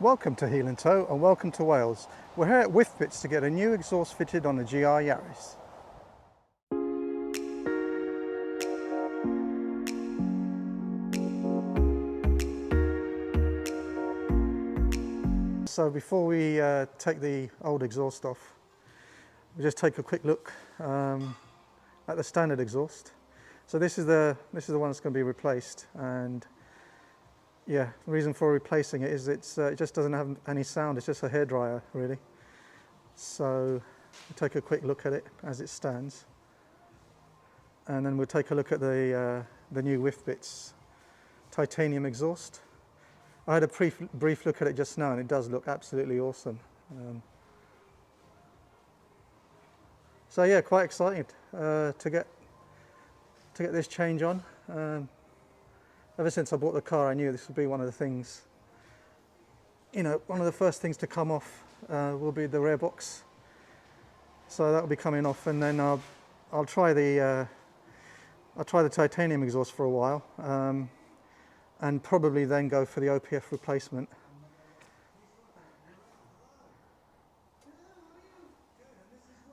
Welcome to Heel and Toe and welcome to Wales. We're here at Whitbits to get a new exhaust fitted on the GR Yaris. So before we take the old exhaust off, we'll just take a quick look at the standard exhaust. So this is the one that's going to be replaced, and yeah, the reason for replacing it is it just doesn't have any sound. It's just a hairdryer, really. So we'll take a quick look at it as it stands, and then we'll take a look at the new Whitbits titanium exhaust. I had a brief look at it just now, and it does look absolutely awesome. So yeah, quite excited to get this change on. Ever since I bought the car, I knew this would be one of the things, one of the first things to come off will be the rear box. So that will be coming off, and then I'll try the titanium exhaust for a while, and probably then go for the OPF replacement.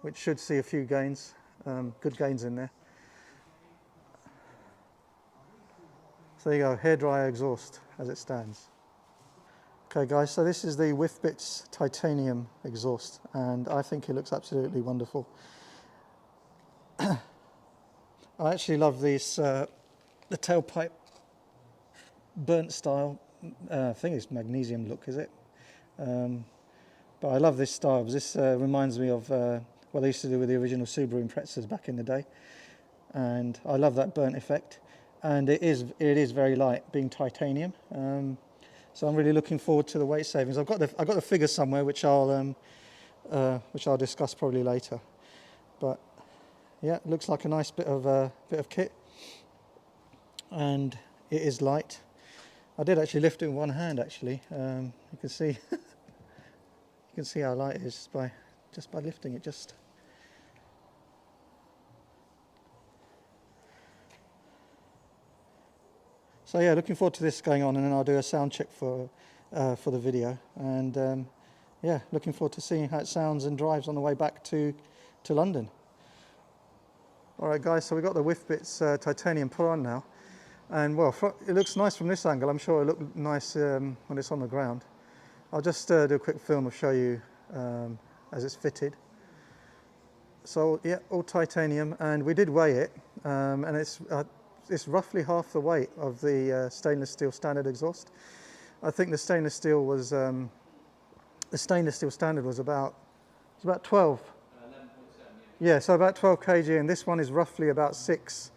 Which should see a few gains, good gains in there. So there you go, hairdryer exhaust as it stands. Okay guys, so this is the Whitbits titanium exhaust, and I think it looks absolutely wonderful. I actually love this, the tailpipe burnt style. I think it's magnesium look, is it? But I love this style because this reminds me of what they used to do with the original Subaru Imprezas back in the day, and I love that burnt effect. And it is very light, being titanium. So I'm really looking forward to the weight savings. I've got the figures somewhere, which I'll discuss probably later. But yeah, it looks like a nice bit of kit, and it is light. I did actually lift it in one hand. Actually, you can see you can see how light it is just by lifting it. So yeah, looking forward to this going on, and then I'll do a sound check for the video, and yeah, looking forward to seeing how it sounds and drives on the way back to London. All right, guys, so we've got the Whitbits titanium put on now, and well, it looks nice from this angle. I'm sure it'll look nice when it's on the ground. I'll just do a quick film and show you as it's fitted. So yeah, all titanium, and we did weigh it, and it's roughly half the weight of the stainless steel standard exhaust. I think the stainless steel standard was about 12. 11.7, yeah, so about 12 kg, and this one is roughly about 6.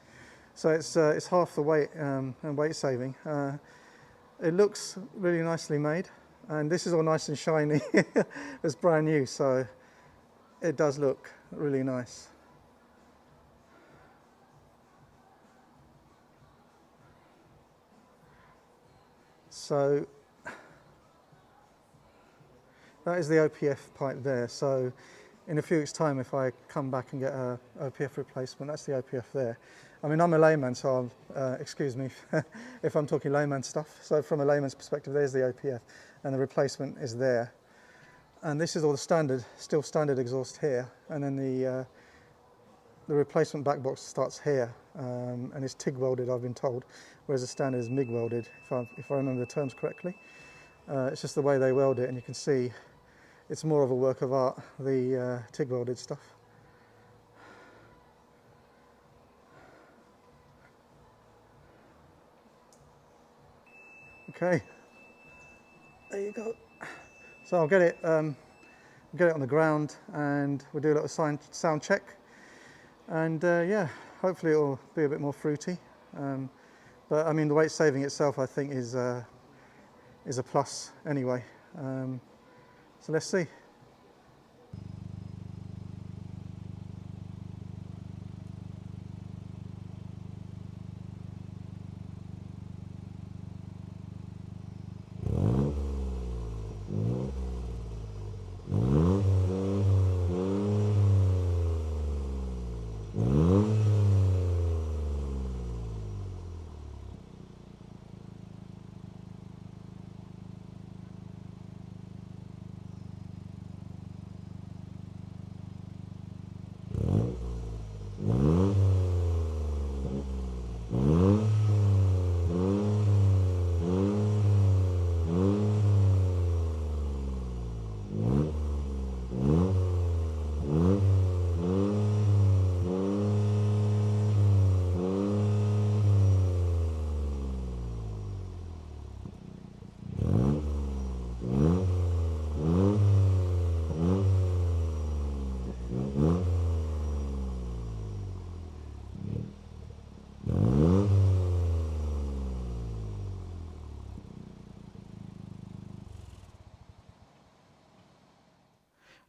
So it's half the weight and weight saving. It looks really nicely made, and this is all nice and shiny. It's brand new, so it does look really nice. So that is the OPF pipe there. So in a few weeks' time, if I come back and get a OPF replacement, that's the OPF there. I mean, I'm a layman, so excuse me if I'm talking layman stuff. So from a layman's perspective, there's the OPF, and the replacement is there. And this is all the still standard exhaust here, and then the replacement back box starts here, and it's TIG welded, I've been told, whereas the standard is MIG welded, if I remember the terms correctly. It's just the way they weld it, and you can see it's more of a work of art, the TIG welded stuff. Okay, there you go. So I'll get it on the ground, and we'll do a little sound check. And yeah, hopefully it'll be a bit more fruity. But I mean, the weight saving itself, I think, is a plus anyway. So let's see.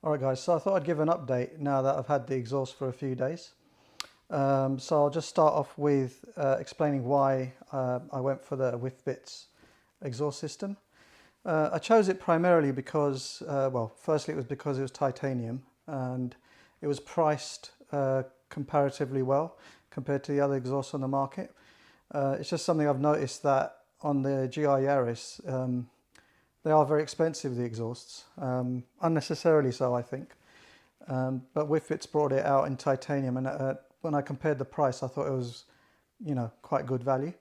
Alright guys, so I thought I'd give an update now that I've had the exhaust for a few days. So I'll just start off with explaining why I went for the WiFBits exhaust system. I chose it primarily because, well, firstly it was because it was titanium and it was priced comparatively well compared to the other exhausts on the market. It's just something I've noticed that on the GI Yaris, they are very expensive, the exhausts, unnecessarily so, I think. But WiFBits brought it out in titanium, and when I compared the price, I thought it was, quite good value.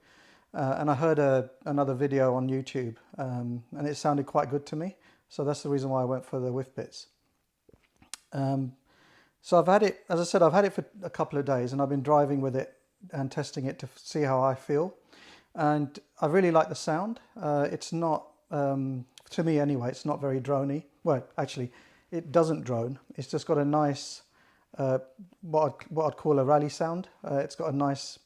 And I heard another video on YouTube, and it sounded quite good to me. So that's the reason why I went for the WiFBits. So I've had it, as I said, I've had it for a couple of days, and I've been driving with it and testing it to see how I feel. And I really like the sound. It's not, to me anyway, it's not very drony. Well, actually, it doesn't drone. It's just got a nice, what I'd call a rally sound. It's got a nice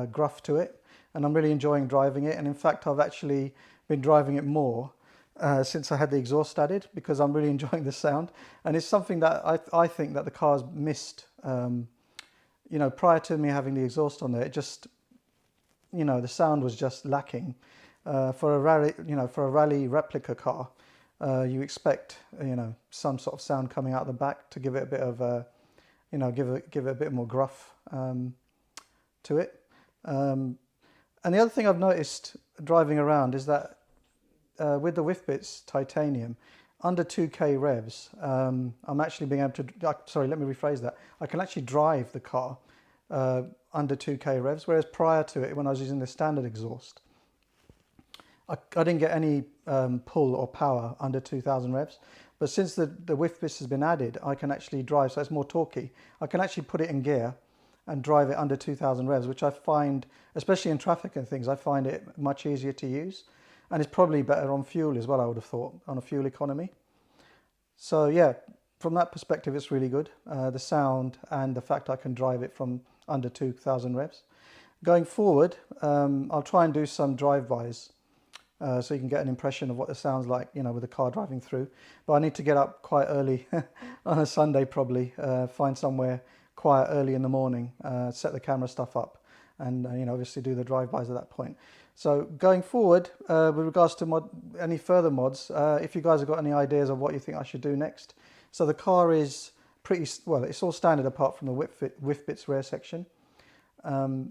gruff to it, and I'm really enjoying driving it. And in fact, I've actually been driving it more since I had the exhaust added, because I'm really enjoying the sound. And it's something that I think that the car's missed. Prior to me having the exhaust on there, it just, the sound was just lacking. For a rally replica car, you expect some sort of sound coming out the back to give it a bit of give it a bit more gruff to it. And the other thing I've noticed driving around is that with the WiFBits titanium, under 2k revs, I'm actually being able to, sorry, let me rephrase that. I can actually drive the car under 2k revs, whereas prior to it, when I was using the standard exhaust, I didn't get any pull or power under 2000 revs. But since the WiFBits has been added, I can actually drive, so it's more torquey. I can actually put it in gear and drive it under 2000 revs, which I find, especially in traffic and things, I find it much easier to use. And it's probably better on fuel as well, I would have thought, on a fuel economy. So yeah, from that perspective, it's really good. The sound and the fact I can drive it from under 2000 revs. Going forward, I'll try and do some drive-bys so you can get an impression of what it sounds like, with the car driving through. But I need to get up quite early on a Sunday probably, find somewhere quiet early in the morning, set the camera stuff up, and obviously do the drive-bys at that point. So going forward, with regards to any further mods, if you guys have got any ideas of what you think I should do next. So the car is pretty, well, it's all standard apart from the WiFBits rear section.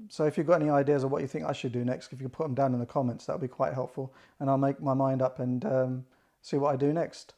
So if you've got any ideas of what you think I should do next, if you could put them down in the comments, that would be quite helpful, and I'll make my mind up and see what I do next.